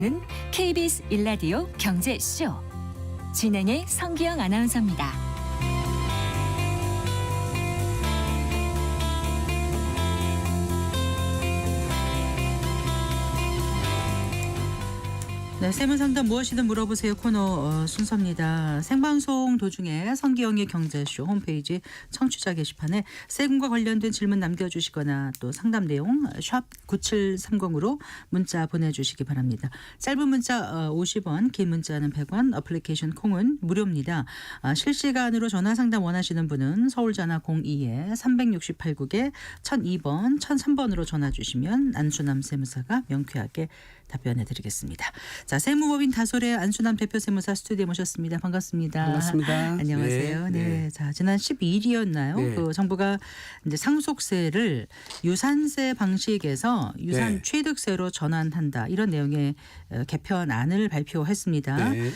는 KBS 일라디오 경제쇼 진행의 성기영 아나운서입니다. 네, 세무상담 무엇이든 물어보세요 코너 순서입니다. 생방송 도중에 성기영의 경제쇼 홈페이지 청취자 게시판에 세금과 관련된 질문 남겨주시거나 또 상담 내용 샵 9730으로 문자 보내주시기 바랍니다. 짧은 문자 50원, 긴 문자는 100원, 어플리케이션 콩은 무료입니다. 실시간으로 전화 상담 원하시는 분은 서울전화 02-368국에 1002번, 1003번으로 전화 주시면 안수남 세무사가 명쾌하게 답변해 드리겠습니다. 자, 세무법인 다솔의 안수남 대표 세무사 스튜디오에 모셨습니다. 반갑습니다. 반갑습니다. 안녕하세요. 네. 자, 지난 12일이었나요? 네. 그 정부가 이제 상속세를 유산세 방식에서 유산 네. 취득세로 전환한다. 이런 내용의 개편안을 발표했습니다. 네.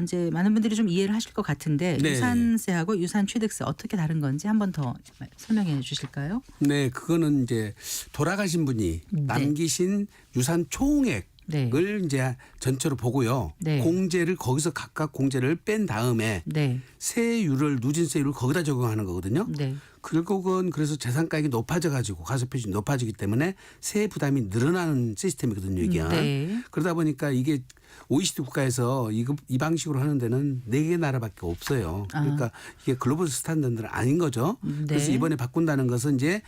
이제 많은 분들이 좀 이해를 하실 것 같은데 네. 유산세하고 유산 취득세 어떻게 다른 건지 한 번 더 설명해 주실까요? 네, 그거는 이제 돌아가신 분이 네. 남기신 유산 총액 네. 을 이제 전체로 보고요. 네. 공제를 거기서 각각 공제를 뺀 다음에 네. 세율을 누진세율을 거기다 적용하는 거거든요. 네. 결국은 그래서 재산가액이 높아져 가지고 가소표준이 높아지기 때문에 세 부담이 늘어나는 시스템이거든요, 이게. 네. 그러다 보니까 이게 OECD 국가에서 이 방식으로 하는 데는 4개 나라밖에 없어요. 그러니까 이게 글로벌 스탠다드는 아닌 거죠. 네. 그래서 이번에 바꾼다는 것은 이제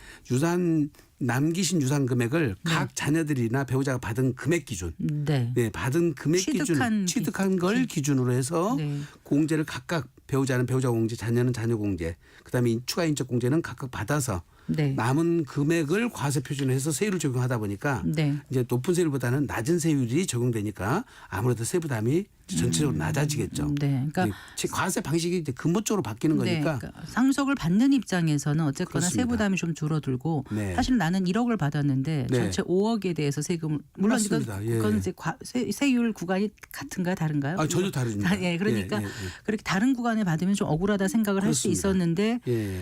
남기신 유산 금액을 각 자녀들이나 배우자가 받은 금액 기준, 네. 네, 받은 금액 취득한 걸 기준으로 해서 네. 공제를 각각 배우자는 배우자 공제, 자녀는 자녀 공제, 그다음에 추가 인적 공제는 각각 받아서 네. 남은 금액을 과세 표준해서 세율을 적용하다 보니까 네. 이제 높은 세율보다는 낮은 세율이 적용되니까 아무래도 세 부담이 전체적으로 낮아지겠죠. 네. 그러니까 과세 방식이 이제 근본적으로 바뀌는 거니까. 네, 그러니까 상속을 받는 입장에서는 어쨌거나 그렇습니다. 세부담이 좀 줄어들고 네. 사실 나는 1억을 받았는데 네. 전체 5억에 대해서 세금을 물론 맞습니다. 예. 그건 이제 세율 구간이 같은가요, 다른가요? 전혀 다릅니다. 예, 그러니까 예, 예, 예. 그렇게 다른 구간에 받으면 좀 억울하다 생각을 할 수 그렇습니다. 있었는데, 예.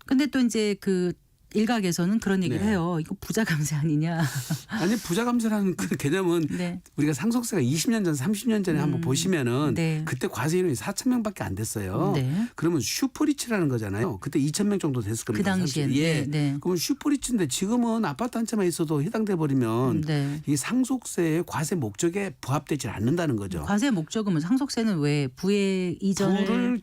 근데 또 이제 그 일각에서는 그런 얘기를 네. 해요. 이거 부자 감세 아니냐? 아니 부자 감세라는 그 개념은 네. 우리가 상속세가 20년 전, 30년 전에 한번 보시면은 네. 그때 과세 인원이 4,000명밖에 안 됐어요. 네. 그러면 슈퍼리치라는 거잖아요. 그때 2,000명 정도 됐을 겁니다. 그 당시엔. 사실. 예. 네, 네. 그러면 슈퍼리치인데 지금은 아파트 한 채만 있어도 해당돼 버리면 네. 이 상속세의 과세 목적에 부합되지 않는다는 거죠. 과세 목적은 상속세는 왜 부의 이전을 부를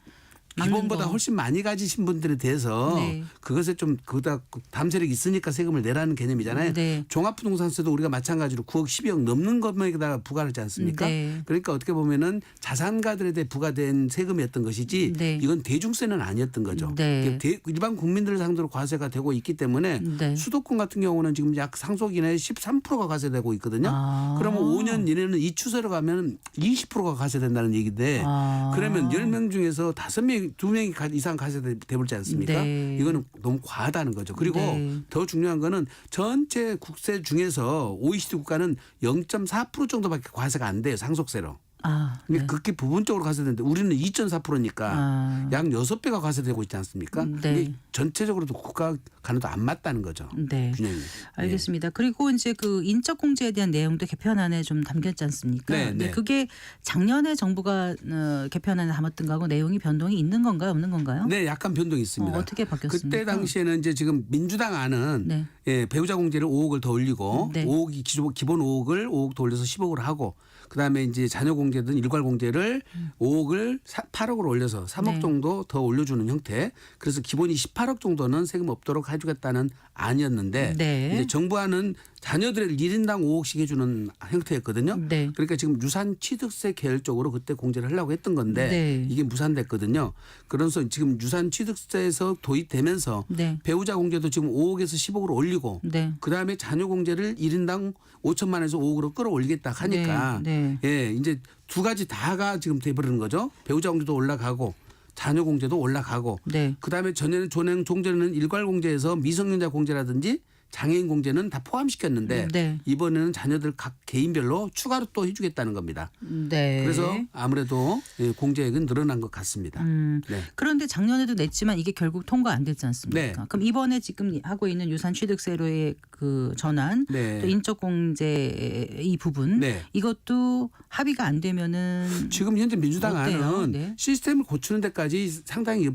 막는 기본보다 거. 훨씬 많이 가지신 분들에 대해서 네. 그것에 좀 그보다 담세력이 있으니까 세금을 내라는 개념이잖아요. 네. 종합부동산세도 우리가 마찬가지로 9억 12억 넘는 것만에다가 부과하지 않습니까? 네. 그러니까 어떻게 보면은 자산가들에 대해 부과된 세금이었던 것이지 네. 이건 대중세는 아니었던 거죠. 네. 일반 국민들 상대로 과세가 되고 있기 때문에 네. 수도권 같은 경우는 지금 약 상속 이내에 13%가 과세되고 있거든요. 그러면 5년 이내는 이 추세로 가면 20%가 과세된다는 얘기인데 그러면 10명 중에서 5명, 2명이 이상 과세되지 않습니까? 네. 이거는 너무 과하다는 거죠. 그리고 네. 더 중요한 거는 전체 국세 중에서 OECD 국가는 0.4% 정도밖에 과세가 안 돼요. 상속세로. 네. 그게 부분적으로 과세되는데 우리는 2.4%니까 약 6배가 과세되고 있지 않습니까? 네. 이게 전체적으로도 국가 간에도 안 맞다는 거죠. 네. 균형이. 알겠습니다. 그리고 이제 그 인적 공제에 대한 내용도 개편안에 좀 담겼지 않습니까? 네, 네. 그게 작년에 정부가 개편안에 담았던 거하고 내용이 변동이 있는 건가요, 없는 건가요? 네, 약간 변동이 있습니다. 어떻게 바뀌었습니까? 그때 당시에는 이제 지금 민주당 안은 네. 예, 배우자 공제를 5억을 더 올리고 네. 5억이 기본 5억을 5억 더 올려서 10억을 하고 그다음에 이제 자녀 공제든 일괄 공제를 5억을 8억으로 올려서 3억 네. 정도 더 올려주는 형태. 그래서 기본이 18억 정도는 세금 없도록 해주겠다는 안이었는데 네. 이제 정부안은 자녀들을 1인당 5억씩 해주는 형태였거든요. 네. 그러니까 지금 유산 취득세 계열적으로 그때 공제를 하려고 했던 건데 네. 이게 무산됐거든요. 그래서 지금 유산 취득세에서 도입되면서 네. 배우자 공제도 지금 5억에서 10억으로 올리고 네. 그다음에 자녀 공제를 1인당 5천만 원에서 5억으로 끌어올리겠다 하니까 네. 예, 이제 두 가지 다가 지금 돼버리는 거죠. 배우자 공제도 올라가고 자녀 공제도 올라가고 네. 그다음에 전에는 종제는 일괄 공제에서 미성년자 공제라든지 장애인 공제는 다 포함시켰는데 네. 이번에는 자녀들 각 개인별로 추가로 또 해주겠다는 겁니다. 네. 그래서 아무래도 공제액은 늘어난 것 같습니다. 네. 그런데 작년에도 냈지만 이게 결국 통과 안 됐지 않습니까? 네. 그럼 이번에 지금 하고 있는 유산 취득세로의 그 전환, 네. 또 인적 공제 이 부분, 네. 이것도 합의가 안 되면은 지금 현재 민주당 어때요? 안은 네. 시스템을 고치는 데까지 상당히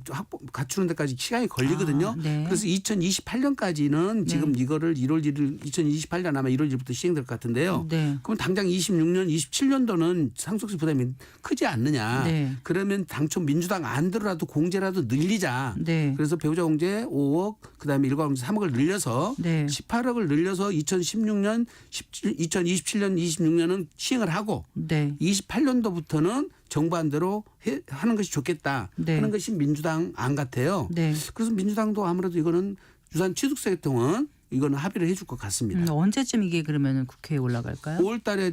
갖추는 데까지 시간이 걸리거든요. 네. 그래서 2028년까지는 지금 이거를 1월 1일 2028년 아마 1월 1일부터 시행될 것 같은데요. 네. 그럼 당장 26년, 27년도는 상속세 부담이 크지 않느냐. 네. 그러면 당초 민주당 안대로라도 공제라도 늘리자. 네. 그래서 배우자 공제 5억, 그다음에 일가 공제 3억을 늘려서 네. 18억을 늘려서 2016년, 2027년, 26년은 시행을 하고 네. 28년도부터는 정부안대로 하는 것이 좋겠다 네. 하는 것이 민주당 안 같아요. 네. 그래서 민주당도 아무래도 이거는 유산 취득세 계통은 이거는 합의를 해줄 것 같습니다. 언제쯤 이게 그러면 국회에 올라갈까요? 5월 달에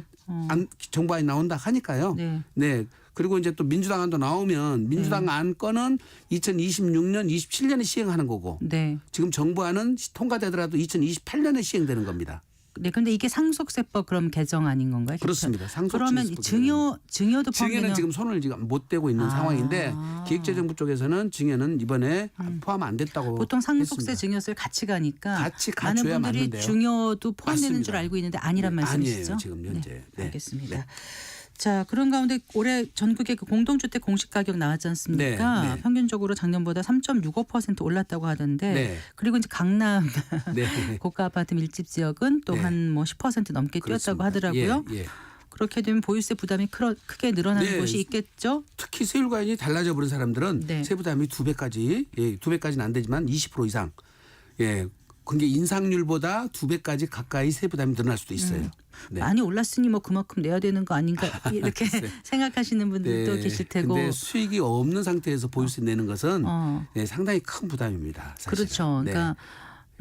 정부안이 나온다 하니까요. 네. 네. 그리고 이제 또 민주당 안도 나오면 민주당 안 건은 2026년, 27년에 시행하는 거고 네. 지금 정부안은 통과되더라도 2028년에 시행되는 겁니다. 네, 근데 이게 상속세법 그럼 개정 아닌 건가요? 그렇습니다. 상속 그러면 증여도 증여는 포함되면 지금 손을 지금 못 대고 있는 상황인데 기획재정부 쪽에서는 증여는 이번에 포함 안 됐다고 보통 상속세 했습니다. 증여세를 같이 가니까 같이 많은 가줘야 분들이 맞는데요. 증여도 포함되는 맞습니다. 줄 알고 있는데 아니란 말씀이시죠? 아니에요, 지금 현재. 네. 알겠습니다. 네. 자, 그런 가운데 올해 전국의 그 공동주택 공시가격 나왔지 않습니까? 네, 네. 평균적으로 작년보다 3.65% 올랐다고 하던데 네. 그리고 이제 강남 네. 고가 아파트 밀집 지역은 또 네. 한 뭐 10% 넘게 뛰었다고 그렇습니다. 하더라고요. 예, 예. 그렇게 되면 보유세 부담이 크게 늘어나는 네. 곳이 있겠죠? 특히 세율과연이 달라져 버린 사람들은 네. 세부담이 2배까지, 예, 2배까지는 안 되지만 20% 이상, 예, 그게 인상률보다 2배까지 가까이 세부담이 늘어날 수도 있어요. 네. 많이 올랐으니 뭐 그만큼 내야 되는 거 아닌가 이렇게 생각하시는 분들도 계실 테고. 근데 수익이 없는 상태에서 보유세 내는 것은 어. 네, 상당히 큰 부담입니다. 사실은. 그렇죠. 네. 그러니까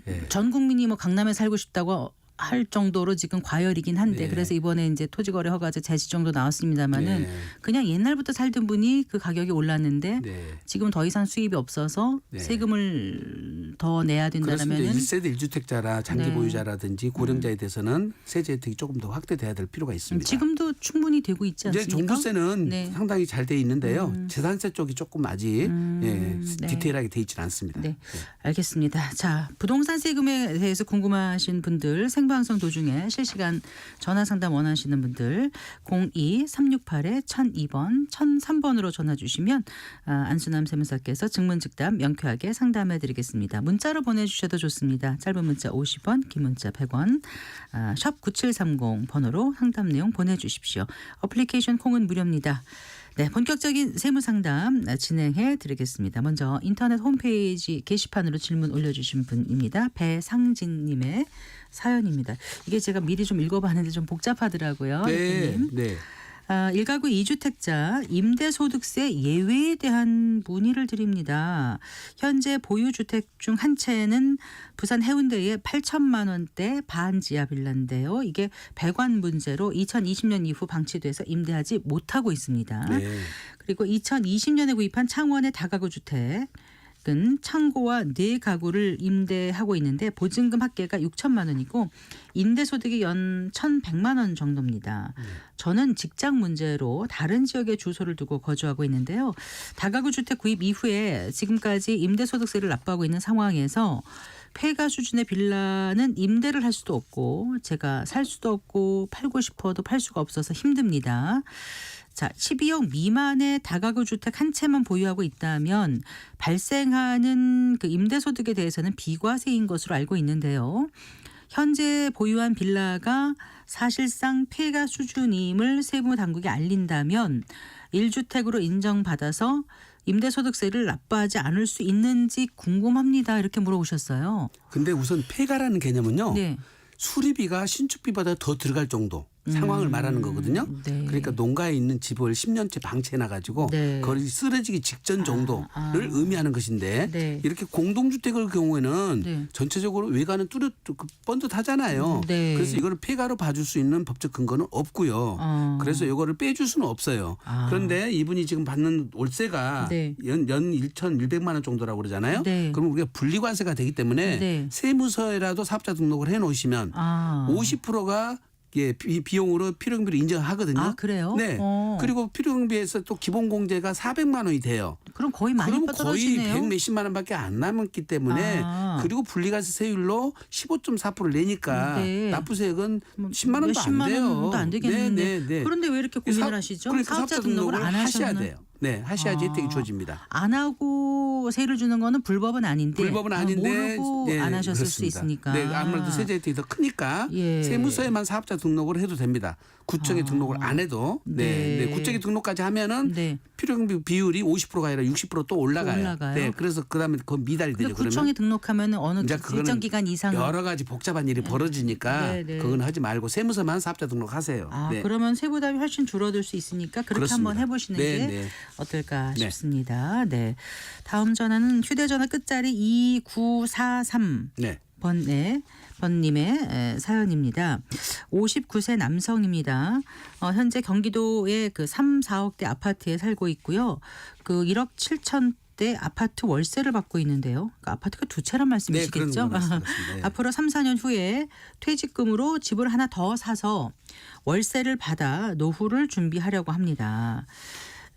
네. 전 국민이 뭐 강남에 살고 싶다고 할 정도로 지금 과열이긴 한데 네. 그래서 이번에 이제 토지거래 허가제 제시정도 나왔습니다마는 네. 그냥 옛날부터 살던 분이 그 가격이 올랐는데 네. 지금 더 이상 수입이 없어서 네. 세금을 더 내야 그렇습니다. 된다면은 1세대 1주택자라 장기 네. 보유자라든지 고령자에 대해서는 세제 혜택이 조금 더 확대돼야 될 필요가 있습니다. 지금도 충분히 되고 있지 이제 않습니까? 종부세는 네. 상당히 잘 돼 있는데요. 재산세 쪽이 조금 아직 네. 디테일하게 돼 있지는 않습니다. 네, 알겠습니다. 자, 부동산 세금에 대해서 궁금하신 분들 생방송 도중에 실시간 전화 상담 원하시는 분들 02-368-1002번 1003번으로 전화 주시면 안수남 세무사께서 증문즉답 명쾌하게 상담해 드리겠습니다. 문자로 보내주셔도 좋습니다. 짧은 문자 50원, 긴 문자 100원, 샵 9730 번호로 상담 내용 보내주십시오. 어플리케이션 콩은 무료입니다. 네, 본격적인 세무상담 진행해 드리겠습니다. 먼저 인터넷 홈페이지 게시판으로 질문 올려주신 분입니다. 배상진님의 사연입니다. 이게 제가 미리 좀 읽어봤는데 좀 복잡하더라고요. 네. 대표님. 네. 1가구 2주택자 임대소득세 예외에 대한 문의를 드립니다. 현재 보유주택 중 한 채는 부산 해운대의 8천만 원대 반지하 빌라인데요. 이게 배관 문제로 2020년 이후 방치돼서 임대하지 못하고 있습니다. 네. 그리고 2020년에 구입한 창원의 다가구 주택 은 창고와 4가구를 임대하고 있는데 보증금 합계가 6천만 원이고 임대소득이 연 1,100만 원 정도입니다. 저는 직장 문제로 다른 지역에 주소를 두고 거주하고 있는데요. 다가구 주택 구입 이후에 지금까지 임대소득세를 납부하고 있는 상황에서 폐가 수준의 빌라는 임대를 할 수도 없고 제가 살 수도 없고 팔고 싶어도 팔 수가 없어서 힘듭니다. 자, 12억 미만의 다가구 주택 한 채만 보유하고 있다면 발생하는 그 임대소득에 대해서는 비과세인 것으로 알고 있는데요. 현재 보유한 빌라가 사실상 폐가 수준임을 세무당국에 알린다면 1주택으로 인정받아서 임대소득세를 납부하지 않을 수 있는지 궁금합니다. 이렇게 물어보셨어요. 근데 우선 폐가라는 개념은요. 네. 수리비가 신축비보다 더 들어갈 정도. 상황을 말하는 거거든요. 네. 그러니까 농가에 있는 집을 10년째 방치해놔 가지고 네. 거의 쓰러지기 직전 정도를 의미하는 것인데 네. 이렇게 공동주택의 경우에는 네. 전체적으로 외관은 번듯하잖아요. 네. 그래서 이거를 폐가로 봐줄 수 있는 법적 근거는 없고요. 그래서 이거를 빼줄 수는 없어요. 그런데 이분이 지금 받는 월세가 네. 연 1,100만 원 정도라고 그러잖아요. 네. 그럼 우리가 분리관세가 되기 때문에 네. 세무서에라도 사업자 등록을 해놓으시면 50%가 예, 비용으로 필요경비를 인정하거든요. 아, 그래요? 네. 그리고 필요경비에서 또 기본 공제가 400만 원이 돼요. 그럼 거의 많이 그럼 거의 떨어지네요. 100 몇십만 원밖에 안 남았기 때문에 그리고 분리과세 세율로 15.4%를 내니까 네. 납부세액은 10만 원도 몇십만 안 돼요. 원도 안 되겠는데. 네, 네, 네. 그런데 왜 이렇게 고민을 하시죠? 그러니까 사업자 등록을 안 하셔야 하셨나? 돼요. 네, 하셔야지 혜택이 주어집니다. 안 하고 세를 주는 거는 불법은 아닌데. 불법은 아닌데 모르고 예, 안 하셨을 수 그렇습니다. 있으니까. 네, 아무래도 세제 혜택이 더 크니까 예. 세무서에만 사업자 등록을 해도 됩니다. 구청에 등록을 안 해도 네. 네. 구청에 등록까지 하면은 네. 필요경비 비율이 50%가 아니라 60% 또 올라가요. 네. 그래서 그다음에 그 미달이 근데 되죠. 구청에 그러면 등록하면 어느 이제 일정 그거는 기간 이상 여러 가지 복잡한 일이 벌어지니까 네, 네. 그건 하지 말고 세무서만 사업자 등록하세요. 네. 그러면 세부담이 훨씬 줄어들 수 있으니까 그렇게 그렇습니다. 한번 해보시는 네, 게 네. 어떨까 네. 싶습니다. 네. 다음 전화는 휴대전화 끝자리 2943 네. 번님의 사연입니다. 59세 남성입니다. 현재 경기도의 그 3, 4억대 아파트에 살고 있고요. 그 1억 7천대 아파트 월세를 받고 있는데요. 그 아파트가 두 채란 말씀이시겠죠? 네, 그런 거 맞습니다. 네. 앞으로 3, 4년 후에 퇴직금으로 집을 하나 더 사서 월세를 받아 노후를 준비하려고 합니다.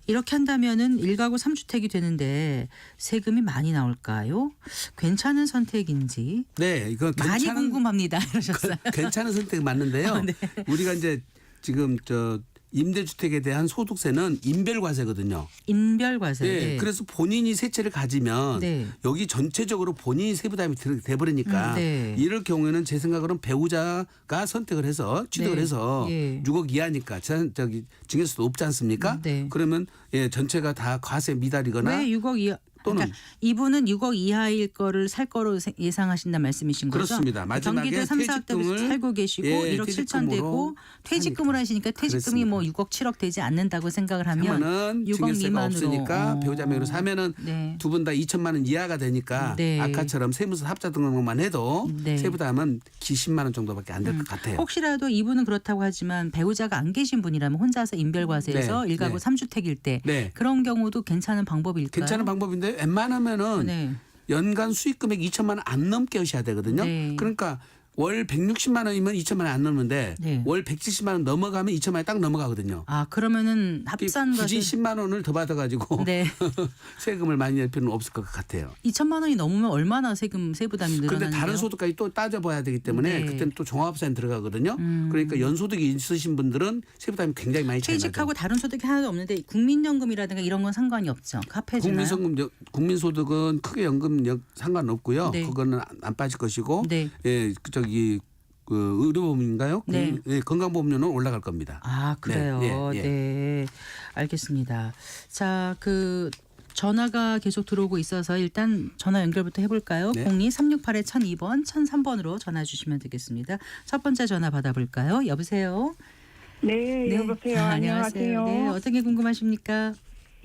이렇게 한다면은 1가구 3주택이 되는데 세금이 많이 나올까요? 괜찮은 선택인지 네, 이거 많이 궁금합니다. 이러셨어요. 괜찮은 선택이 맞는데요. 네. 우리가 이제 지금 임대주택에 대한 소득세는 인별과세거든요. 인별과세. 네, 네. 그래서 본인이 세 채를 가지면 네. 여기 전체적으로 본인이 세부담이 돼버리니까 네. 이럴 경우에는 제 생각으로는 배우자가 선택을 해서 취득을 네. 해서 예. 6억 이하니까 증여세도 높지 않습니까? 네. 그러면 예, 전체가 다 과세 미달이거나 왜 6억 이하? 또는 그러니까 이분은 6억 이하일 거를 살 거로 예상하신다는 말씀이신 거죠? 그렇습니다. 마지막에 경기도 3, 4억 대 퇴직금을 살고 계시고 예, 1억 7천 되고 퇴직금을 하시니까 퇴직금이 뭐 6억 7억 되지 않는다고 생각을 하면은 6억 증여세가 미만으로. 없으니까 배우자 명의로 사면은 네. 두 분 다 2천만 원 이하가 되니까 네. 아까처럼 세무서 합자 등록만 해도 네. 세부담은 10만 원 정도밖에 안 될 것 같아요. 혹시라도 이분은 그렇다고 하지만 배우자가 안 계신 분이라면 혼자서 인별과세에서 네. 1가구 네. 3주택일 때 네. 그런 경우도 괜찮은 방법일까요? 괜찮은 방법인데 웬만하면은 네. 연간 수익 금액 2천만 원 안 넘게 하셔야 되거든요. 네. 그러니까 월 160만 원이면 2천만 원 안 넘는데 네. 월 170만 원 넘어가면 2천만 원이 딱 넘어가거든요. 그러면은 합산과세 굳이 10만 원을 더 받아가지고 네. 세금을 많이 낼 필요는 없을 것 같아요. 2천만 원이 넘으면 얼마나 세부담이 늘어나는데요? 그런데 다른 소득까지 또 따져봐야 되기 때문에 네. 그때는 또 종합세는 들어가거든요. 그러니까 연소득이 있으신 분들은 세부담이 굉장히 많이 차이 나죠. 퇴직하고 다른 소득이 하나도 없는데 국민연금이라든가 이런 건 상관이 없죠. 합해지나요? 국민소득은 크게 연금 상관없고요. 네. 그거는 안 빠질 것이고, 네. 예, 그 의료보험인가요? 네. 예, 건강보험료는 올라갈 겁니다. 그래요. 네, 예, 예. 네. 알겠습니다. 자, 그 전화가 계속 들어오고 있어서 일단 전화 연결부터 해볼까요? 네. 02-368-1002번, 1003번으로 전화 주시면 되겠습니다. 첫 번째 전화 받아볼까요? 여보세요? 네, 여보세요. 안녕하세요. 네, 어떤 게 궁금하십니까?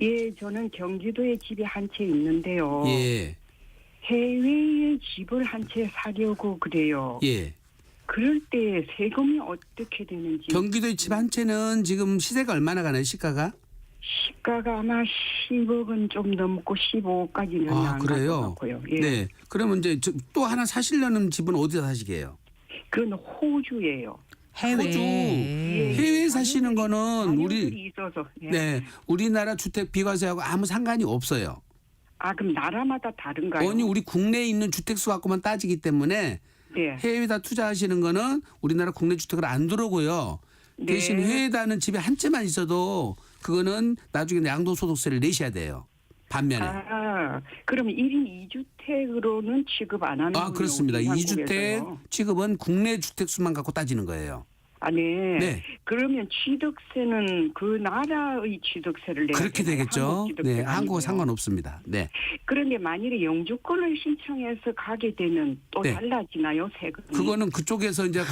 예, 저는 경기도에 집이 한 채 있는데요. 예, 해외에 집을 한 채 사려고 그래요. 예. 그럴 때 세금이 어떻게 되는지. 경기도의 집 한 채는 지금 시세가 얼마나 가나요? 시가가? 시가가 아마 10억은 좀 넘고 15억까지는 안 그래요? 가고요. 예. 네. 그러면 이제 또 하나 사시려는 집은 어디다 사시게요? 그건 호주예요. 해외. 호주. 예. 해외에 사시는 거는 자녀들이 있어서. 예. 네, 우리나라 주택 비과세하고 아무 상관이 없어요. 그럼 나라마다 다른가요? 아니 우리 국내에 있는 주택 수 갖고만 따지기 때문에 네. 해외에다 투자하시는 거는 우리나라 국내 주택을 안 들어오고요. 네. 대신 해외에다는 집에 한 채만 있어도 그거는 나중에 양도소득세를 내셔야 돼요. 반면에. 그러면 1인 2주택으로는 취급 안 하는 거예요? 그렇습니다. 우리 2주택 한국에서요? 취급은 국내 주택 수만 갖고 따지는 거예요. 아, 네. 네. 그러면 취득세는 그 나라의 취득세를 내야 그렇게 되나요? 되겠죠. 한국 취득세가 네, 한국은 아니고요. 상관없습니다. 네. 그런데 만일에 영주권을 신청해서 가게 되면 또 네. 달라지나요, 세금이? 그거는 그쪽에서 이제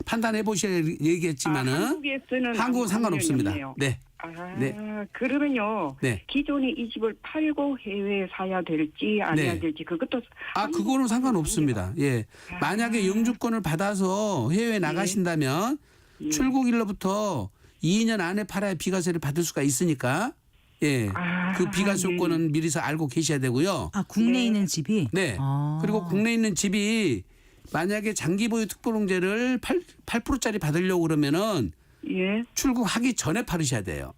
판단해 보셔야 얘기했지만은 한국에서는 한국은 상관없습니다. 없네요. 네. 네. 그러면요. 네. 기존에 이 집을 팔고 해외에 사야 될지 아니야 네. 될지 그것도 그거는 상관없습니다. 예. 만약에 영주권을 받아서 해외에 나가신다면 예. 출국일로부터 2년 안에 팔아야 비과세를 받을 수가 있으니까 예. 그 비과세 요건은 미리서 알고 계셔야 되고요. 국내에 네. 있는 집이. 네. 그리고 국내에 있는 집이 만약에 장기 보유 특별공제를 8%짜리 받으려고 그러면은 예. 출국하기 전에 팔으셔야 돼요.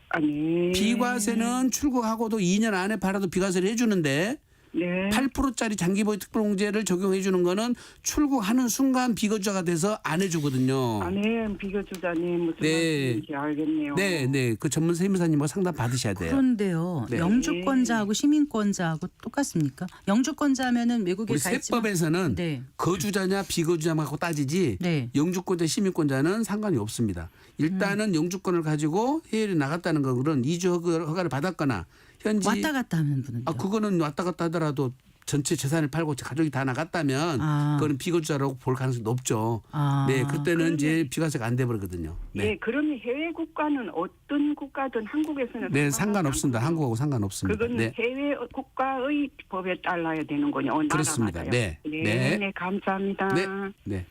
아니. 비과세는 출국하고도 2년 안에 팔아도 비과세를 해주는데 네. 8%짜리 장기 보유 특별공제를 적용해 주는 거는 출국하는 순간 비거주자가 돼서 안 해주거든요. 아니, 비교주자님 무슨 네. 말씀인지 알겠네요. 네, 네. 그 전문 세무사님하고 상담 받으셔야 돼요. 그런데요. 네. 영주권자하고 시민권자하고 똑같습니까? 영주권자면은 외국에 우리 가 있지만 세법에서는 네. 거주자냐 비거주자냐고 따지지 네. 영주권자 시민권자는 상관이 없습니다. 일단은 영주권을 가지고 해외에 나갔다는 거는 이주 허가를 받았거나 현지 왔다 갔다 하는 분은 그거는 왔다 갔다 하더라도 전체 재산을 팔고 가족이 다 나갔다면 그거는 비거주자라고 볼 가능성이 높죠. 네, 그때는 이제 비과세가 안 돼 버리거든요. 네. 네, 그러면 해외 국가는 어떤 국가든 한국에서는 네, 상관없습니다. 한국하고 상관없습니다. 그건 네. 해외 국가의 법에 따라야 되는군요. 그렇습니다. 나라마다요. 네. 네, 네. 네, 감사합니다. 네. 네.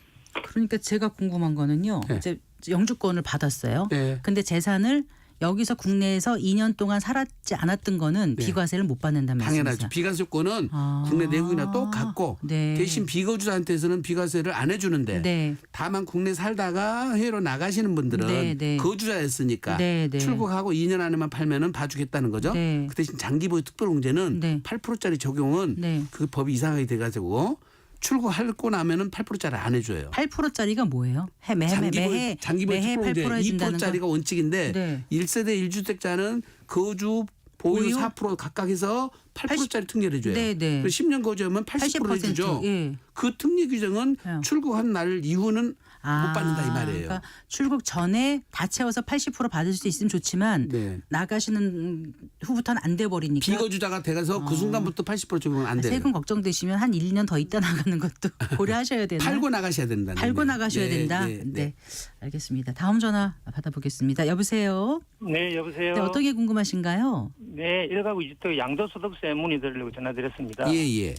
그러니까 제가 궁금한 거는요. 네. 이제 영주권을 받았어요. 네. 근데 재산을 여기서 국내에서 2년 동안 살았지 않았던 거는 네. 비과세를 못 받는다는 말씀이세요? 당연하죠. 비과세권은 국내 내국이나 똑같고 네. 대신 비거주자한테서는 비과세를 안 해주는데 네. 다만 국내 살다가 해외로 나가시는 분들은 네, 네. 거주자였으니까 네, 네. 출국하고 2년 안에만 팔면은 봐주겠다는 거죠. 네. 그 대신 장기보유 특별공제는 네. 8%짜리 적용은 네. 그 법이 이상하게 돼가지고 출국하고 나면은 8%짜리 안 해줘요. 8%짜리가 뭐예요? 매해 장기보유 특별공제 해준다는 2%짜리가 원칙인데 네. 1세대 1주택자는 거주 보유 보유? 4% 각각 해서 8%짜리 특례를 줘요. 네, 네. 10년 거주하면 80% 해주죠. 예. 그 특례 규정은 예. 출국한 날 이후는 못 받는다 이 말이에요. 그러니까 출국 전에 다 채워서 80% 받을 수 있으면 좋지만 네. 나가시는 후부터는 안 돼 버리니까 비거주자가 돼서 그 순간부터 80% 적용은 안 돼요. 세금 걱정되시면 한 1년 더 있다 나가는 것도 고려하셔야 되나? 팔고 나가셔야 된다는 팔고 거예요. 나가셔야 네, 된다. 네, 네, 네. 알겠습니다. 다음 전화 받아보겠습니다. 여보세요. 네, 여보세요. 네, 어떤 게 궁금하신가요? 네, 1가구 2주택 양도소득세 문의드리려고 전화드렸습니다. 예.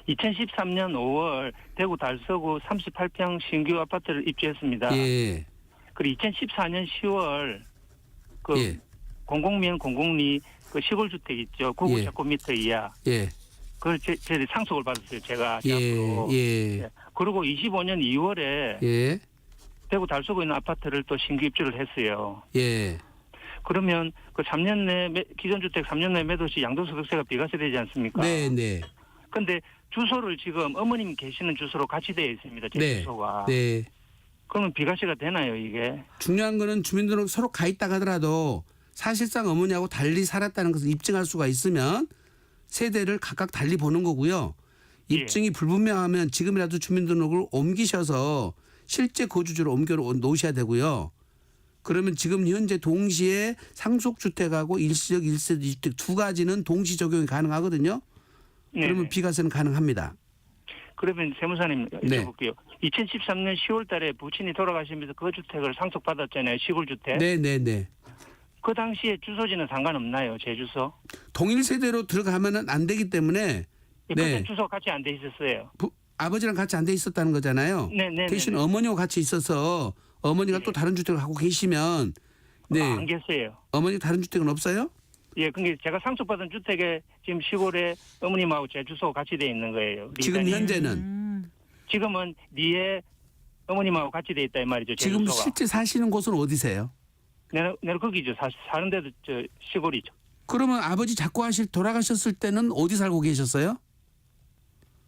2013년 5월 대구 달서구 38평 신규 아파트를 입주했습니다. 예. 그리고 2014년 10월 그 예. 공공면 공공리 그 시골 주택 있죠. 99제곱미터 이하. 예. 그걸 저희 상속을 받았어요. 제가 예. 앞으로. 예. 네. 그리고 25년 2월에 예. 대구 달서구에 있는 아파트를 또 신규 입주를 했어요. 예. 그러면 그 3년 내 기존 주택 3년 내 매도 시 양도소득세가 비과세되지 않습니까? 네, 네. 근데 주소를 지금 어머님 계시는 주소로 같이 되어 있습니다. 제 네. 주소가. 네. 그러면 비과세가 되나요, 이게? 중요한 거는 주민등록 서로 가 있다 하더라도 사실상 어머니하고 달리 살았다는 것을 입증할 수가 있으면 세대를 각각 달리 보는 거고요. 입증이 불분명하면 지금이라도 주민등록을 옮기셔서 실제 거주지로 옮겨 놓으셔야 되고요. 그러면 지금 현재 동시에 상속주택하고 일시적 1세대 주택 두 가지는 동시 적용이 가능하거든요. 그러면 네. 비과세는 가능합니다. 그러면 세무사님 네. 여쭤볼게요. 2013년 10월 달에 부친이 돌아가시면서 그 주택을 상속받았잖아요. 시골 주택. 네, 네, 네. 그 당시에 주소지는 상관없나요? 제 주소? 동일 세대로 들어가면은 안 되기 때문에 그때 네. 주소 같이 안 돼 있었어요. 아버지랑 같이 안 돼 있었다는 거잖아요. 네. 대신 어머니와 같이 있어서 어머니가 또 다른 주택을 갖고 계시면 네. 안 계세요. 어머니 다른 주택은 없어요? 예, 그게 제가 상속받은 주택에 지금 시골에 어머님하고 제 주소가 같이 돼 있는 거예요. 지금 리단이. 현재는 지금은 니에 어머님하고 같이 돼 있다 이 말이죠. 제 지금 주소가. 실제 사시는 곳은 어디세요? 내가 거기죠. 사는 데도 저 시골이죠. 그러면 아버지 자꾸 돌아가셨을 때는 어디 살고 계셨어요?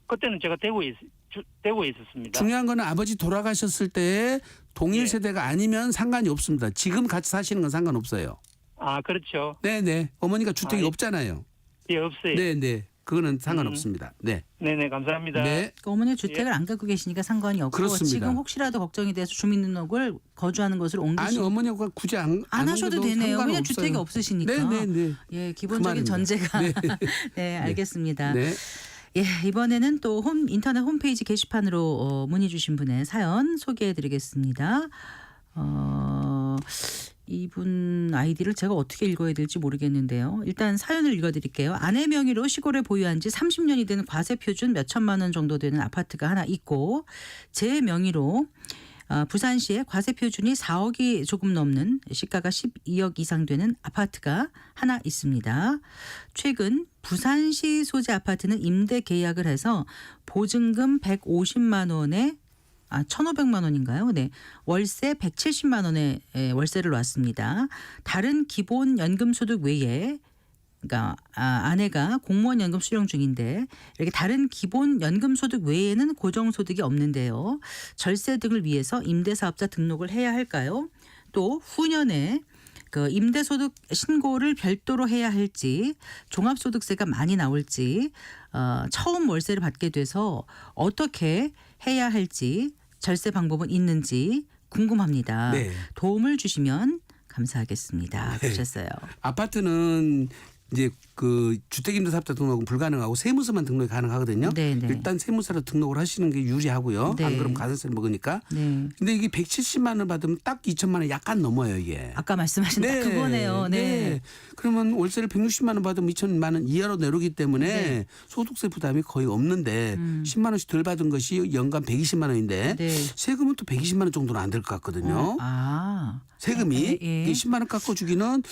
그때는 제가 대구에 있었습니다. 중요한 거는 아버지 돌아가셨을 때 동일 예. 세대가 아니면 상관이 없습니다. 지금 같이 사시는 건 상관없어요. 아, 그렇죠. 네네. 어머니가 주택이 아, 예. 없잖아요. 예, 없어요. 네네. 그거는 상관없습니다. 네. 네네 감사합니다. 네. 그러니까 어머니 주택을 안 갖고 계시니까 상관이 없고 그렇습니다. 지금 혹시라도 걱정이 돼서 주민등록을 거주하는 곳으로 아니 옮기시 어머니가 굳이 안 하셔도 되네요. 왜냐 상관없어요. 주택이 없으시니까. 네네네. 예, 기본적인 그 말입니다. 전제가 네. 네, 알겠습니다. 네. 예, 이번에는 또 인터넷 홈페이지 게시판으로 문의 주신 분의 사연 소개해드리겠습니다. 이분 아이디를 제가 어떻게 읽어야 될지 모르겠는데요. 일단 사연을 읽어드릴게요. 아내 명의로 시골에 보유한 지 30년이 된 과세표준 몇 천만 원 정도 되는 아파트가 하나 있고 제 명의로 부산시에 과세표준이 4억이 조금 넘는 시가가 12억 이상 되는 아파트가 하나 있습니다. 최근 부산시 소재 아파트는 임대 계약을 해서 보증금 150만 원에 1,500만 원인가요? 네. 월세 170만 원의 월세를 놨습니다. 다른 기본 연금 소득 외에 그러니까 아내가 공무원 연금 수령 중인데 이렇게 다른 기본 연금 소득 외에는 고정 소득이 없는데요. 절세 등을 위해서 임대사업자 등록을 해야 할까요? 또 후년에 그 임대소득 신고를 별도로 해야 할지 종합소득세가 많이 나올지 처음 월세를 받게 돼서 어떻게 해야 할지 절세 방법은 있는지 궁금합니다. 네. 도움을 주시면 감사하겠습니다. 네. 하셨어요. 아파트는 이제 그 주택임대사업자 등록은 불가능하고 세무서만 등록이 가능하거든요. 네네. 일단 세무서로 등록을 하시는 게 유리하고요. 네. 안 그러면 가산세를 먹으니까. 네. 근데 이게 170만 원 받으면 딱 2천만 원 약간 넘어요 이게. 아까 말씀하신 딱 그거네요. 네. 그러면 월세를 160만 원 받으면 2천만 원 이하로 내려오기 때문에 네. 소득세 부담이 거의 없는데 10만 원씩 덜 받은 것이 연간 120만 원인데 네. 세금은 또 120만 원 정도는 안 될 것 같거든요. 세금이 예. 10만 원 깎아주기는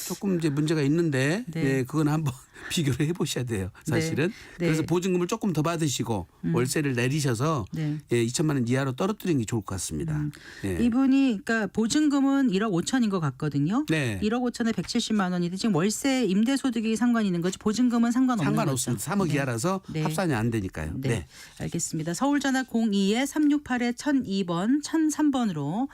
조금 이제 문제가 있는데 네. 네, 그건 한번 비교를 해보셔야 돼요. 사실은. 네. 그래서 보증금을 조금 더 받으시고 월세를 내리셔서 네. 예, 2천만 원 이하로 떨어뜨리는 게 좋을 것 같습니다. 예. 이분이 그러니까 보증금은 1억 5천인 것 같거든요. 네. 1억 5천에 170만 원인데 지금 월세 임대소득이 상관이 있는 거지 보증금은 상관없는 상관없습니다. 거죠. 3억 이하라서 네. 합산이 안 되니까요. 네. 네. 알겠습니다. 서울전화 02-368-1002번 1003번으로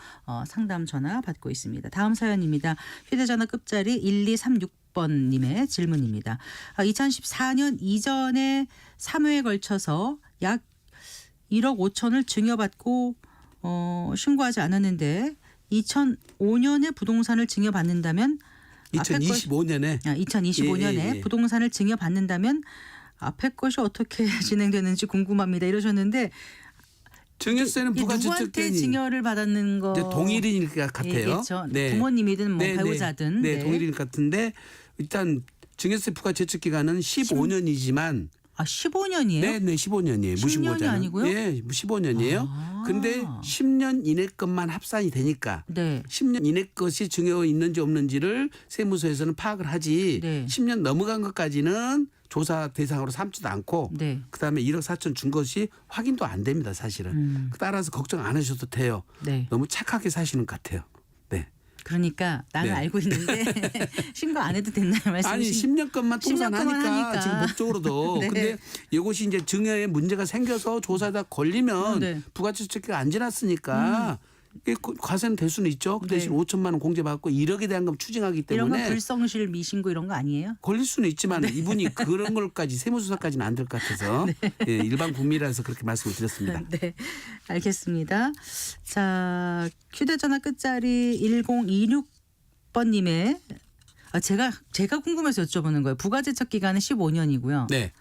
상담 전화 받고 있습니다. 다음 사연입니다. 휴대전화 끝자리 1236번님의 질문입니다. 2014년 이전에 3회에 걸쳐서 약 1억 5천을 증여받고 신고하지 않았는데 2005년에 부동산을 증여받는다면 2025년에 2025년에 예. 부동산을 증여받는다면 앞에 것이 어떻게 진행되는지 궁금합니다. 이러셨는데 증여세는 누구한테 부가저축세니 증여를 받았는 거 이제 동일인 것 같아요. 그렇죠. 부모님이든 뭐 네, 배우자든 네, 동일인 것 같은데 일단 증여세 부가저축 기간은 15년이지만 15년이에요? 네, 15년이에요. 10년이 무신고자는. 아니고요? 예, 15년이에요. 근데 10년 이내 것만 합산이 되니까 네. 10년 이내 것이 증여 있는지 없는지를 세무서에서는 파악을 하지 네. 10년 넘어간 것까지는 조사 대상으로 삼지도 않고 네. 그다음에 1억 4천 준 것이 확인도 안 됩니다. 사실은. 따라서 걱정 안 하셔도 돼요. 네. 너무 착하게 사시는 것 같아요. 네. 그러니까 나는 네. 알고 있는데 신고 안 해도 된다는 말씀이신 아니 10년 것만 10년 것만 통산하니까 하니까. 지금 법적으로도 네. 근데 이것이 이제 증여에 문제가 생겨서 조사다 걸리면 네. 부가저축세가 안 지났으니까 이게 과세는 될 수는 있죠. 그 대신 네. 5천만 원 공제받고 1억에 대한 건 추징하기 이런 건 때문에 불성실 미신고 이런 거 아니에요? 걸릴 수는 있지만 네. 이분이 그런 걸까지 세무조사까지는 안 될 것 같아서 예, 일반 국민이라서 그렇게 말씀을 드렸습니다. 네, 알겠습니다. 자, 휴대전화 끝자리 1026번님의 제가 궁금해서 여쭤보는 거예요. 부가제척 기간은 15년이고요. 네.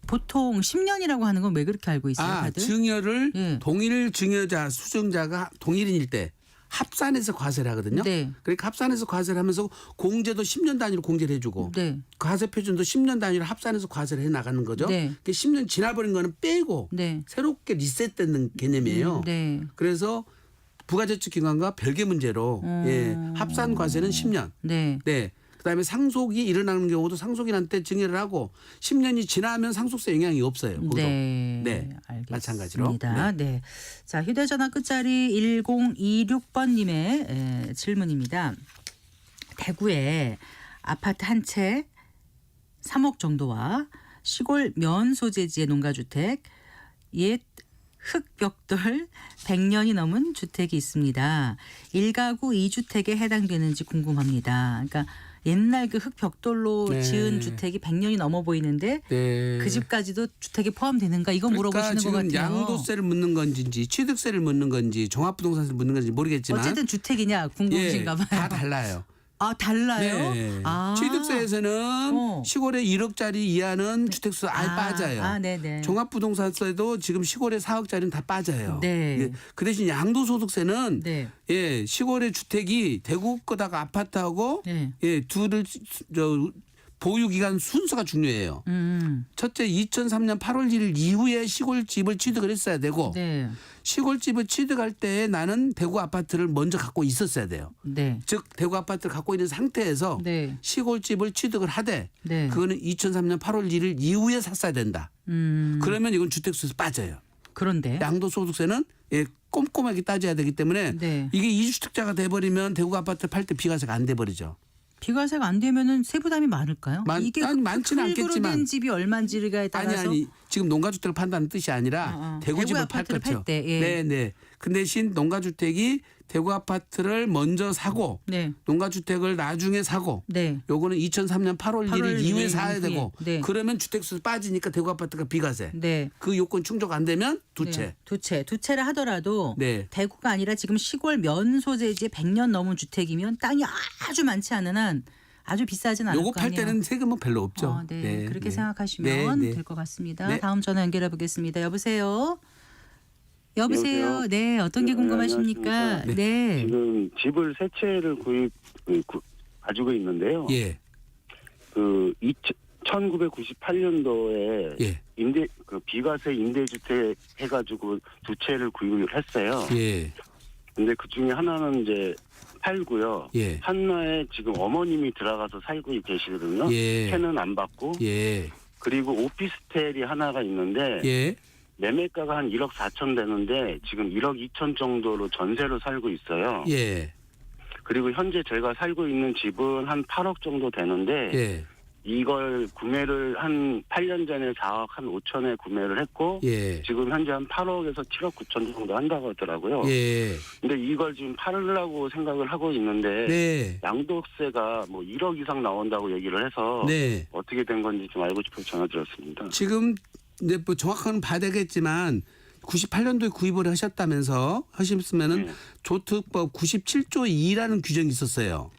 보통 10년이라고 하는 건 왜 그렇게 알고 있어요, 다들? 증여를 예. 동일 증여자 수증자가 동일인일 때 합산해서 과세를 하거든요. 네. 그러니까 합산해서 과세를 하면서 공제도 10년 단위로 공제를 해주고 네. 과세 표준도 10년 단위로 합산해서 과세를 해 나가는 거죠. 네. 그러니까 10년 지나버린 거는 빼고 네. 새롭게 리셋되는 개념이에요. 네. 그래서 부가저축 기간과 별개 문제로 예, 합산 과세는 10년. 네. 네. 그다음에 상속이 일어나는 경우도 상속인한테 증여를 하고 10년이 지나면 상속세 영향이 없어요. 거기도. 네. 네. 알겠습니다. 마찬가지로. 네. 자, 휴대전화 끝자리 1026번님의 질문입니다. 대구에 아파트 한 채 3억 정도와 시골 면 소재지의 농가주택 옛 흙벽돌 100년이 넘은 주택이 있습니다. 1가구 2주택에 해당되는지 궁금합니다. 그러니까 옛날 그 흙벽돌로 네. 지은 주택이 100년이 넘어 보이는데 네. 그 집까지도 주택에 포함되는가 이거 물어보시는 것 그러니까 지금 같아요. 양도세를 묻는 건지 취득세를 묻는 건지 종합부동산세를 묻는 건지 모르겠지만 어쨌든 주택이냐 궁금하신가 봐요. 다 달라요. 아 달라요? 네. 아. 취득세에서는 시골에 1억짜리 이하는 주택수 아예 빠져요. 네네. 종합부동산세도 지금 시골에 4억짜리는 다 빠져요. 네. 예. 그 대신 양도소득세는 네. 예, 시골의 주택이 대구 거다가 아파트하고 네. 예, 둘을 보유 기간 순서가 중요해요. 첫째 2003년 8월 1일 이후에 시골집을 취득을 했어야 되고 네. 시골집을 취득할 때 나는 대구 아파트를 먼저 갖고 있었어야 돼요. 네. 즉 대구 아파트를 갖고 있는 상태에서 네. 시골집을 취득을 하되 네. 그거는 2003년 8월 1일 이후에 샀어야 된다. 그러면 이건 주택수에서 빠져요. 그런데 양도소득세는 예, 꼼꼼하게 따져야 되기 때문에 네. 이게 2주택자가 돼버리면 대구 아파트 팔 때 비과세가 안 돼버리죠. 비과세가 안 되면은 세부담이 많을까요? 이게 아니, 많지는 흙으로 않겠지만. 된 집이 얼마인지에 따라서 아니 지금 농가주택을 판다는 뜻이 아니라 대구 대구 집을 팔 아파트를 거죠. 팔 때, 예. 네네. 그 대신 농가주택이 대구 아파트를 먼저 사고 네. 농가주택을 나중에 사고 네. 요거는 2003년 8월 8월 1일 이후에 1일 사야 이후에. 되고 네. 그러면 주택수 빠지니까 대구 아파트가 비과세. 네. 그 요건 충족 안 되면 두 채. 네. 두 채를 하더라도 네. 대구가 아니라 지금 시골 면 소재지에 100년 넘은 주택이면 땅이 아주 많지 않은 한 아주 비싸진 않을 요거 거 팔 아니에요. 때는 세금은 별로 없죠. 네. 그렇게 네. 생각하시면 네, 네. 될 것 같습니다. 네. 다음 전화 연결해 보겠습니다. 여보세요. 여보세요. 여보세요? 네, 어떤 게 네, 궁금하십니까? 안녕하십니까? 네. 지금 집을 세 채를 가지고 있는데요. 예. 그 1998년도에 예. 비과세 임대주택 해가지고 두 채를 구입을 했어요. 예. 근데 그 중에 하나는 이제 팔고요. 예. 하나에 지금 어머님이 들어가서 살고 계시거든요. 예. 채는 안 받고. 예. 그리고 오피스텔이 하나가 있는데 예. 매매가가 한 1억 4천 되는데 지금 1억 2천 정도로 전세로 살고 있어요. 예. 그리고 현재 저희가 살고 있는 집은 한 8억 정도 되는데 예. 이걸 구매를 한 8년 전에 4억 한 5천에 구매를 했고 예. 지금 현재 한 8억에서 7억 9천 정도 한다고 하더라고요. 예. 근데 이걸 지금 팔으려고 생각을 하고 있는데 네. 양도세가 뭐 1억 이상 나온다고 얘기를 해서 네. 어떻게 된 건지 좀 알고 싶어서 전화드렸습니다. 지금 이제 뭐 정확한 봐야 되겠지만 98년도에 구입을 하셨으면은 네. 조특법 97조 2라는 규정이 있었어요.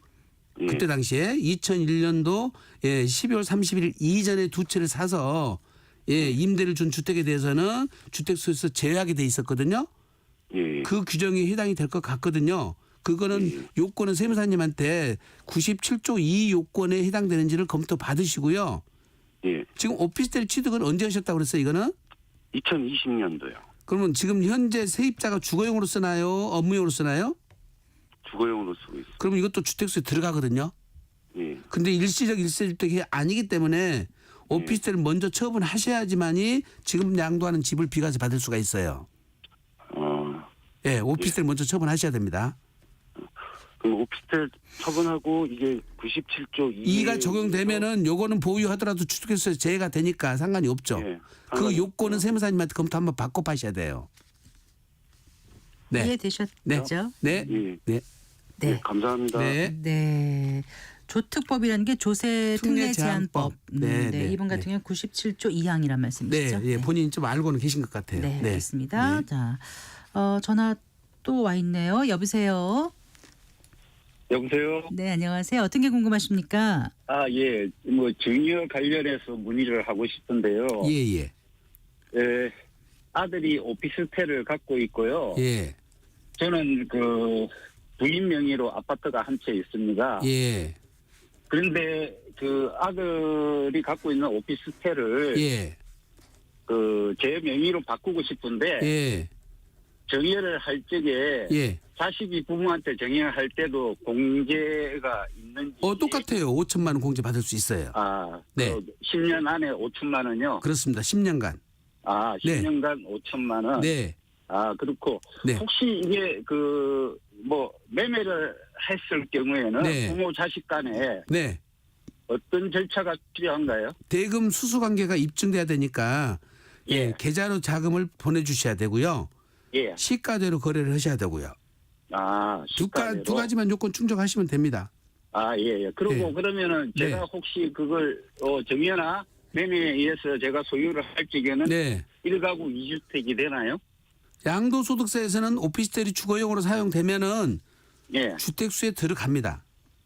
예. 그때 당시에 2001년도 12월 30일 이전에 두 채를 사서 임대를 준 주택에 대해서는 주택수에서 제외하게 돼 있었거든요. 예. 그 규정이 해당이 될 것 같거든요. 그거는 요건은 세무사님한테 97조 2 요건에 해당되는지를 검토 받으시고요. 예. 지금 오피스텔 취득은 언제 하셨다고 그랬어요, 이거는? 2020년도요. 그러면 지금 현재 세입자가 주거용으로 쓰나요? 업무용으로 쓰나요? 주거용으로 쓰고 있어요. 그러면 이것도 주택수에 들어가거든요. 예. 근데 일시주택이 아니기 때문에 오피스텔을 먼저 처분하셔야지만이 지금 양도하는 집을 비과세 받을 수가 있어요. 예, 오피스텔 먼저 처분하셔야 됩니다. 그럼 오피스텔 처분하고 이게 97조 2가 적용되면은 요거는 보유하더라도 주택수에서 제외가 되니까 상관이 없죠. 예, 그 상관이 요건은 세무사님한테 검토 한번 받고 파셔야 돼요. 네. 이해되셨죠? 네. 네. 예. 네. 네. 감사합니다. 네. 네. 조특법이라는 게 조세 특례 제한법. 네, 네, 이번 같은 네. 경우는 97조 2항이란 말씀이시죠? 네. 예, 본인이 좀 알고는 계신 것 같아요. 네, 알겠습니다. 네. 자, 전화 또 와 있네요. 여보세요. 여보세요? 네, 안녕하세요. 어떤 게 궁금하십니까? 아, 예. 뭐, 증여 관련해서 문의를 하고 싶은데요. 예, 예. 아들이 오피스텔을 갖고 있고요. 예. 저는 그 부인 명의로 아파트가 한 채 있습니다. 예. 그런데 그 아들이 갖고 있는 오피스텔을 예. 그 제 명의로 바꾸고 싶은데 예. 정여를 할 적에 예. 자식이 부모한테 정여할 때도 공제가 있는지 똑같아요. 5천만 원 공제 받을 수 있어요. 네. 그 10년 안에 5천만 원요. 그렇습니다. 10년간. 10년간 5천만 원. 네. 그렇고 네. 혹시 이게 그 뭐 매매를 했을 경우에는 네. 부모 자식 간에 네. 어떤 절차가 필요한가요? 대금 수수 관계가 입증돼야 되니까 예, 계좌로 자금을 보내주셔야 되고요. 예. 시가대로 거래를 하셔야 되고요. 아, 시가대로. 두 가지만 요건 충족하시면 됩니다. 아, 예, 예. 그리고 네. 그러면은 제가 네. 혹시 그걸 정여나 매매에 의해서 제가 소유를 할 적에는 네. 1가구 2주택이 되나요? 양도소득세에서는 오피스텔이 주거용으로 사용되면은 예. 주택수에 들어갑니다.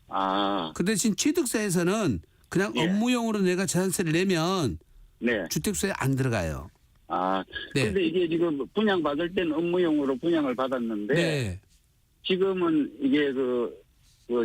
아, 그 대신 취득세에서는 그냥 예. 업무용으로 내가 재산세를 내면 네. 주택수에 안 들어가요. 아, 네. 근데 이게 지금 분양받을 때는 업무용으로 분양을 받았는데 네. 지금은 이게 그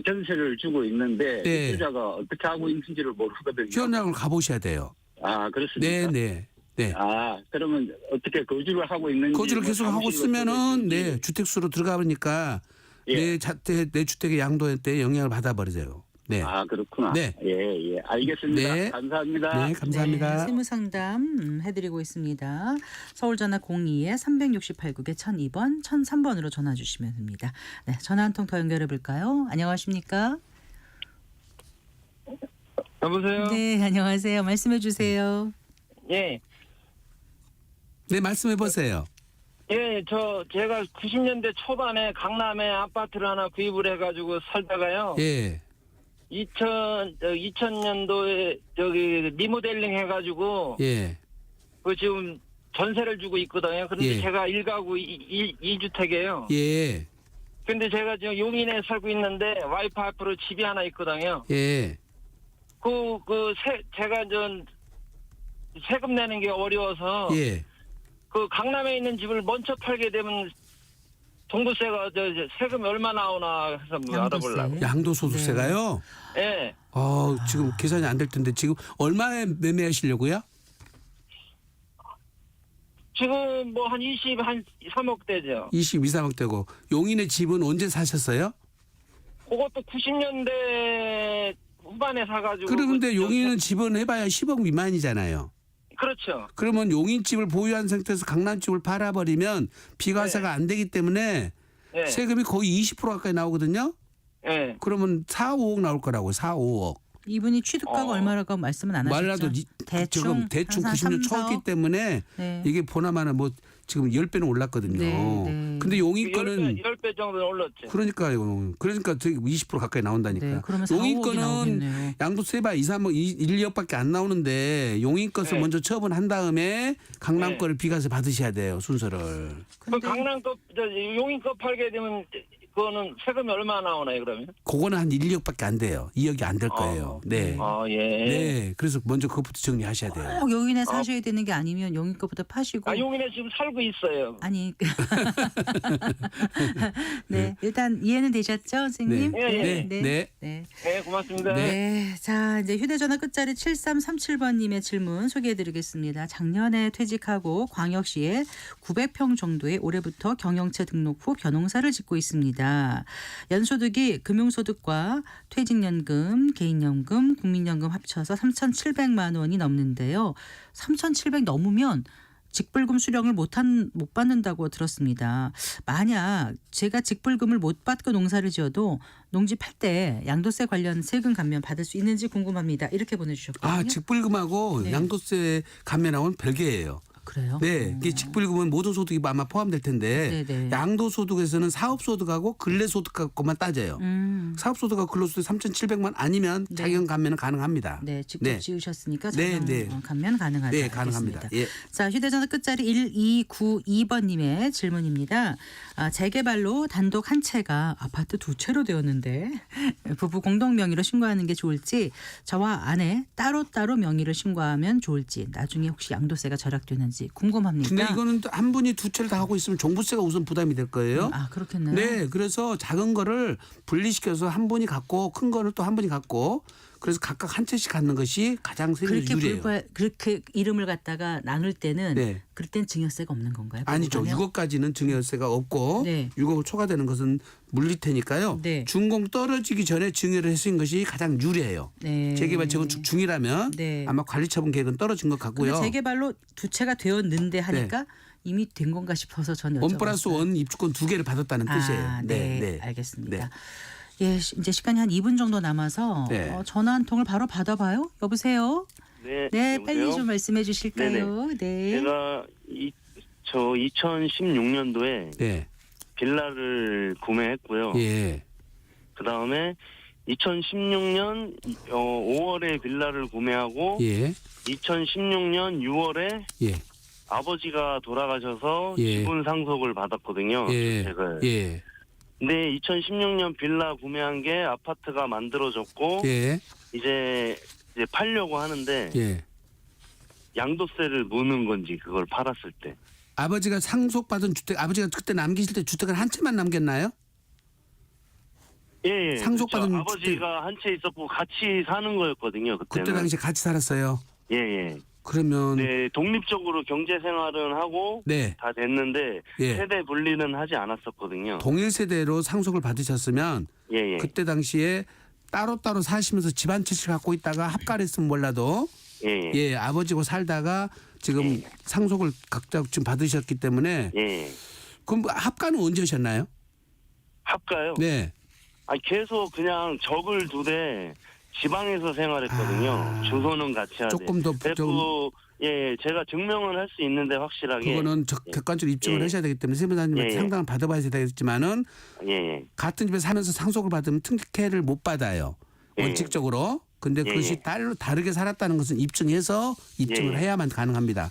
전세를 주고 있는데 네. 입주자가 어떻게 하고 있는지를 모르거든요. 현장을 가보셔야 돼요. 아, 그렇습니까? 네, 네, 네. 아, 그러면 어떻게 거주를 하고 있는지 거주를 뭐 계속 하고 사무실로 쓰고 쓰면은 있는지. 네 주택수로 들어가 보니까 예. 내 주택의 양도에 때 영향을 받아버리세요. 네. 아, 그렇구나. 네. 예, 예. 알겠습니다. 네. 감사합니다. 네, 감사합니다. 네, 세무상담 해드리고 있습니다. 서울전화 02-368국에 1002번, 1003번으로 전화 주시면 됩니다. 네, 전화 한 통 더 연결해 볼까요? 안녕하십니까? 여보세요? 네, 안녕하세요. 말씀해 주세요. 예. 네, 말씀해 보세요. 예, 제가 90년대 초반에 강남에 아파트를 하나 구입을 해가지고 살다가요. 예, 2000년도에 저기 리모델링 해가지고 예, 그 지금 전세를 주고 있거든요. 그런데 예. 제가 1가구 2주택이에요. 예, 근데 제가 지금 용인에 살고 있는데 와이프 앞으로 집이 하나 있거든요. 예. 제가 세금 내는 게 어려워서 예. 그 강남에 있는 집을 먼저 팔게 되면 종부세가 세금이 얼마 나오나 해서 뭐 양도세. 알아보려고. 양도소득세가요? 예. 지금 계산이 안 될 텐데 지금 얼마에 매매하시려고요? 지금 뭐 한 3억 대죠. 22, 3억 되고 용인의 집은 언제 사셨어요? 그것도 90년대 후반에 사가지고. 그런데 용인은 집은 해봐야 10억 미만이잖아요. 그렇죠. 그러면 용인집을 보유한 상태에서 강남집을 팔아버리면 비과세가 안 되기 때문에 예. 세금이 거의 20% 가까이 나오거든요. 예. 그러면 4, 5억 나올 거라고요. 4, 5억. 이분이 취득가가 얼마라고 말씀은 안 하셨죠? 말라도 대충 90년 초였기 때문에 네. 이게 보나마나 뭐 지금 10배는 올랐거든요. 네, 네. 근데 용인 거는 10배 정도 올랐죠. 그러니까 되게 20% 가까이 나온다니까. 네, 그러면 4, 용인 5억이 거는 나오겠네요. 양도세 봐 2, 3억, 1, 2억밖에 안 나오는데 용인 것을 네. 먼저 처분한 다음에 강남 네. 거를 비과세 받으셔야 돼요. 순서를. 그 강남 거, 용인 거 팔게 되면 그거는 세금이 얼마 나오나요, 그러면? 그거는 한 1, 2억밖에 안 돼요. 2억이 안 될 거예요. 네. 예. 네. 그래서 먼저 그것부터 정리하셔야 돼요. 꼭 용인에 사셔야 되는 게 아니면 용인 거부터 파시고. 용인에 지금 살고 있어요. 아니. 네, 일단 이해는 되셨죠, 선생님? 네. 네. 네. 네. 네, 고맙습니다. 네. 자, 이제 휴대전화 끝자리 7337번님의 질문 소개해드리겠습니다. 작년에 퇴직하고 광역시에 900평 정도의 올해부터 경영체 등록 후 벼농사를 짓고 있습니다. 연소득이 금융소득과 퇴직연금, 개인연금, 국민연금 합쳐서 3,700만 원이 넘는데요. 3,700 넘으면 직불금 수령을 못 받는다고 들었습니다. 만약 제가 직불금을 못 받고 농사를 지어도 농지 팔 때 양도세 관련 세금 감면 받을 수 있는지 궁금합니다. 이렇게 보내주셨거든요. 직불금하고 네. 양도세 감면하고는 별개예요. 그래요? 네, 이게 직불금은 모든 소득이 아마 포함될 텐데 네네. 양도소득에서는 사업소득하고 근래소득하고만 따져요. 사업소득하고 근로소득 3,700만 아니면 네. 자기가 감면은 가능합니다. 네, 직접 네. 지으셨으니까 네, 자동 네. 감면 가능하다. 네, 가능합니다. 알겠습니다. 예. 자, 휴대전화 끝자리 1292번님의 질문입니다. 재개발로 단독 한 채가 아파트 두 채로 되었는데 부부 공동 명의로 신고하는 게 좋을지 저와 아내 따로따로 명의를 신고하면 좋을지 나중에 혹시 양도세가 절약되는지 궁금합니다. 근데 이거는 또 한 분이 두 채를 다 하고 있으면 종부세가 우선 부담이 될 거예요. 그렇겠네요. 네, 그래서 작은 거를 분리시켜서 한 분이 갖고 큰 거를 또 한 분이 갖고 그래서 각각 한 채씩 갖는 것이 가장 세율이 유리해요. 그렇게 이름을 갖다가 나눌 때는 네. 그럴 땐 증여세가 없는 건가요? 아니죠. 그러면? 6억까지는 증여세가 없고 네. 6억 초과되는 것은 물리테니까요. 네. 준공 떨어지기 전에 증여를 했은 것이 가장 유리해요. 네. 재개발 재건축 중이라면 네. 아마 관리처분 계획은 떨어진 것 같고요. 근데 재개발로 두 채가 되었는데 하니까 이미 된 건가 싶어서 전 여쭤봤어요. 원 플러스 원 입주권 두 개를 받았다는 뜻이에요. 네, 알겠습니다. 네. 예, 이제 시간이 한 2분 정도 남아서 네. 전화 한 통을 바로 받아봐요. 여보세요. 네, 네, 여보세요? 빨리 좀 말씀해 주실까요? 네. 제가 2016년도에 네. 빌라를 구매했고요. 예. 그 다음에 2016년 5월에 빌라를 구매하고 예. 2016년 6월에 예. 아버지가 돌아가셔서 예. 지분 상속을 받았거든요. 예. 주택을. 예. 근데 2016년 빌라 구매한 게 아파트가 만들어졌고 예. 이제 팔려고 하는데 예. 양도세를 무는 건지 그걸 팔았을 때. 아버지가 상속받은 주택, 아버지가 그때 남기실 때 주택을 한 채만 남겼나요? 예, 상속받은 그렇죠. 아버지가 한 채 있었고 같이 사는 거였거든요. 그때는. 그때 당시에 같이 살았어요. 예, 예. 그러면 네, 독립적으로 경제 생활은 하고 네. 다 됐는데 예. 세대 분리는 하지 않았었거든요. 동일 세대로 상속을 받으셨으면 예, 예. 그때 당시에 따로따로 사시면서 집 한 채씩 갖고 있다가 합가했으면 몰라도 예, 예. 예, 아버지고 살다가 지금 상속을 각자 지금 받으셨기 때문에 예. 그럼 합가는 언제 하셨나요? 합가요? 네. 아, 계속 그냥 적을 두되 지방에서 생활했거든요. 아. 주소는 같이 하되. 조금 더 그래서 예, 제가 증명은 할 수 있는데 확실하게. 그거는 객관적으로 입증을 예. 하셔야 되기 때문에 세무사님한테 예. 상담을 받아봐야 되겠지만은 예, 예. 같은 집에 살면서 상속을 받으면 특혜를 못 받아요. 예. 원칙적으로. 근데 예. 그것이 다르게 살았다는 것은 입증해서 입증을 예. 해야만 가능합니다.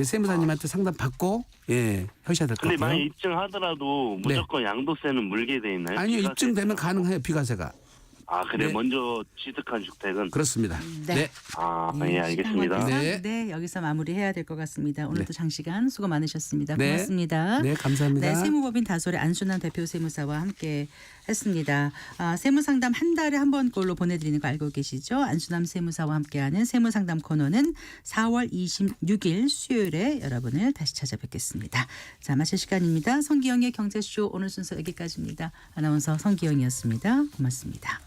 세무사님한테 상담 받고 예 하셔야 될 것 근데 같아요. 만약 입증하더라도 무조건 양도세는 물게 돼 있나요? 아니요, 비과세 입증되면 때문에. 가능해요, 비과세가. 아, 그래. 네. 먼저 취득한 주택은. 그렇습니다. 네. 네. 아, 예, 알겠습니다. 네. 네, 여기서 마무리해야 될 것 같습니다. 오늘도 장시간 수고 많으셨습니다. 네. 고맙습니다. 네, 감사합니다. 네, 세무법인 다솔의 안순환 대표 세무사와 함께 했습니다. 세무상담 한 달에 한 번꼴로 보내드리는 거 알고 계시죠? 안순환 세무사와 함께하는 세무상담 코너는 4월 26일 수요일에 여러분을 다시 찾아뵙겠습니다. 자, 마칠 시간입니다. 성기영의 경제쇼 오늘 순서 여기까지입니다. 아나운서 성기영이었습니다. 고맙습니다.